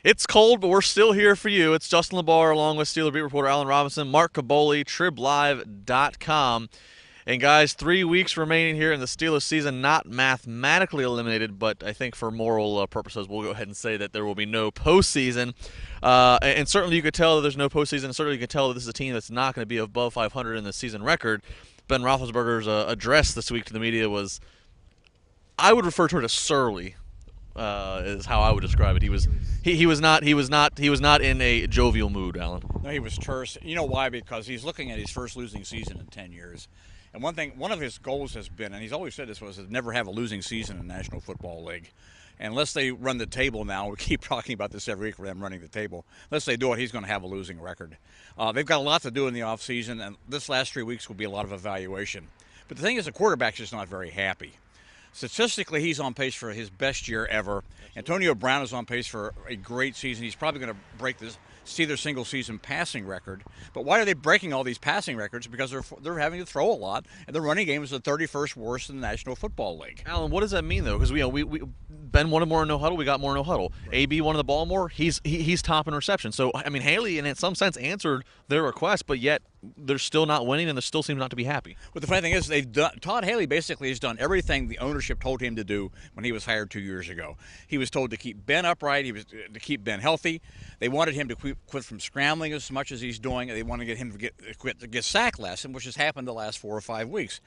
It's cold, but we're still here for you. It's Justin LeBar along with Steeler beat reporter Alan Robinson, Mark Kaboly, TribLive.com. And guys, 3 weeks remaining here in the Steelers season, not mathematically eliminated, but I think for moral purposes, we'll go ahead and say that there will be no postseason. And certainly you could tell that there's no postseason. And certainly you could tell that this is a team that's not going to be above 500 in the season record. Ben Roethlisberger's address this week to the media was, I would refer to it as surly. Is how I would describe it. He was not in a jovial mood, Alan. No, he was terse. You know why? Because he's looking at his first losing season in 10 years. And one of his goals has been, and he's always said this, was to never have a losing season in the National Football League. And unless they run the table now, we keep talking about this every week for them running the table. Unless they do it, he's going to have a losing record. They've got a lot to do in the offseason, and this last 3 weeks will be a lot of evaluation. But the thing is, the quarterback's just not very happy. Statistically, he's on pace for his best year ever. Antonio Brown is on pace for a great season. He's probably going to break the Steelers single-season passing record. But why are they breaking all these passing records? Because they're having to throw a lot, and the running game is the 31st worst in the National Football League. Alan, what does that mean though? Because we Ben wanted more in no huddle, we got more in no huddle. Right. AB wanted the ball more, he's top in reception. So I mean, Haley in some sense answered their request, but yet they're still not winning, and they still seem not to be happy. But the funny thing is, Todd Haley basically has done everything the ownership told him to do when he was hired 2 years ago. He was told to keep Ben upright. He was to keep Ben healthy. They wanted him to quit from scrambling as much as he's doing. They wanted to get him to get sacked less, which has happened the last 4 or 5 weeks.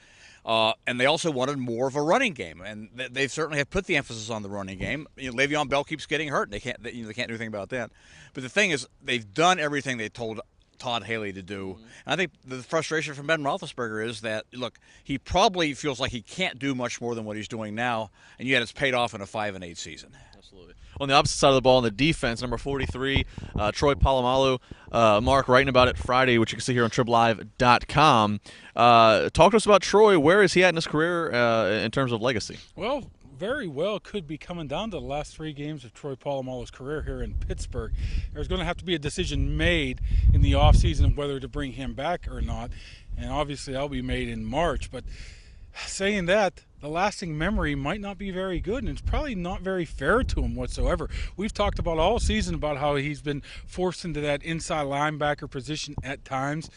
And they also wanted more of a running game, and they certainly have put the emphasis on the running game. Le'Veon Bell keeps getting hurt. They can't do anything about that. But the thing is, they've done everything they told Todd Haley to do. And I think the frustration from Ben Roethlisberger is that, look, he probably feels like he can't do much more than what he's doing now, and yet it's paid off in a 5-8 season. Absolutely. On the opposite side of the ball, in the defense, number 43, Troy Polamalu, Mark writing about it Friday, which you can see here on TribLive.com. Talk to us about Troy. Where is he at in his career in terms of legacy? Well, very well could be coming down to the last 3 games of Troy Polamalu's career here in Pittsburgh. There's going to have to be a decision made in the offseason whether to bring him back or not, and obviously that'll be made in March. But saying that, the lasting memory might not be very good, and it's probably not very fair to him whatsoever. We've talked about all season about how he's been forced into that inside linebacker position at times,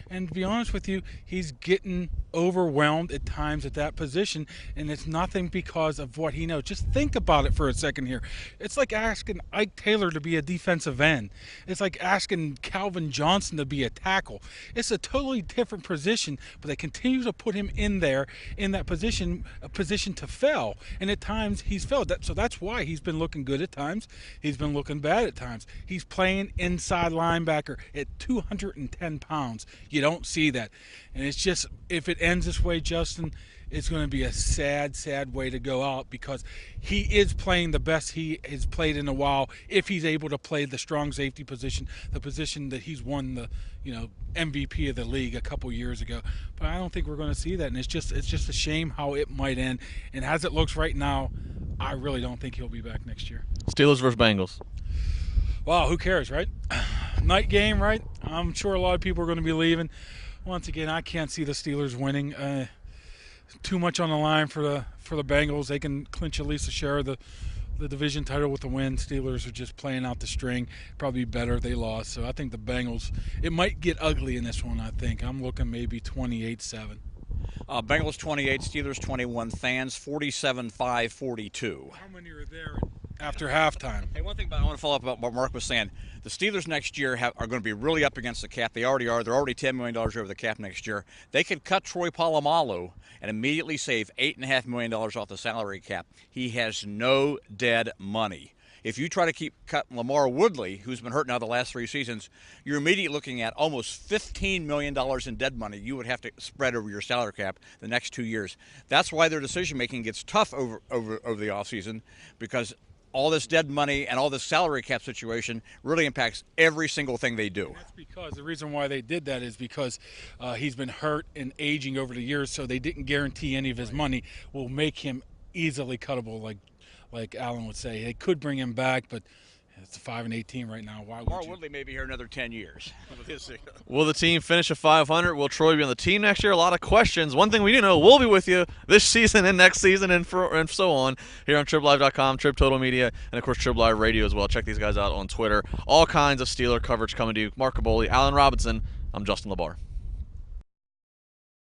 and to be honest with you, he's getting overwhelmed at times at that position, and it's nothing because of what he knows. Just think about it for a second here. It's like asking Ike Taylor to be a defensive end. It's like asking Calvin Johnson to be a tackle. It's a totally different position, but they continue to put him in there, in that position, a position to fail, and at times he's failed. So that's why he's been looking good at times. He's been looking bad at times. He's playing inside linebacker at 210 pounds. You don't see that. And it's just, if it ends this way, Justin, it's going to be a sad, sad way to go out, because he is playing the best he has played in a while if he's able to play the strong safety position, the position that he's won the MVP of the league a couple years ago. But I don't think we're going to see that, and it's just a shame how it might end. And as it looks right now, I really don't think he'll be back next year. Steelers versus Bengals. Wow, who cares, right? Night game, right? I'm sure a lot of people are going to be leaving. Once again, I can't see the Steelers winning. Too much on the line for the Bengals. They can clinch at least a share of the division title with the win. Steelers are just playing out the string. Probably better if they lost. So I think the Bengals, it might get ugly in this one, I think. I'm looking maybe 28-7. Bengals 28, Steelers 21, fans 47-5-42. How many are there after halftime? Hey, one thing I want to follow up about what Mark was saying. The Steelers next year are going to be really up against the cap. They already are. They're already $10 million over the cap next year. They could cut Troy Polamalu and immediately save $8.5 million off the salary cap. He has no dead money. If you try to cut Lamar Woodley, who's been hurt now the last 3 seasons, you're immediately looking at almost $15 million in dead money you would have to spread over your salary cap the next 2 years. That's why their decision-making gets tough over the offseason, because all this dead money and all this salary cap situation really impacts every single thing they do. And that's because the reason why they did that is because he's been hurt and aging over the years, so they didn't guarantee any of his money will make him easily cuttable, like Alan would say. They could bring him back, but It's a 5-8 team right now. Why Lamar would you? Woodley may be here another 10 years. Will the team finish at 500? Will Troy be on the team next year? A lot of questions. One thing we do know, we'll be with you this season and next season and so on here on TribLive.com, Trib Total Media, and of course Trib Live Radio as well. Check these guys out on Twitter. All kinds of Steeler coverage coming to you. Mark Kaboly, Allen Robinson. I'm Justin LeBar.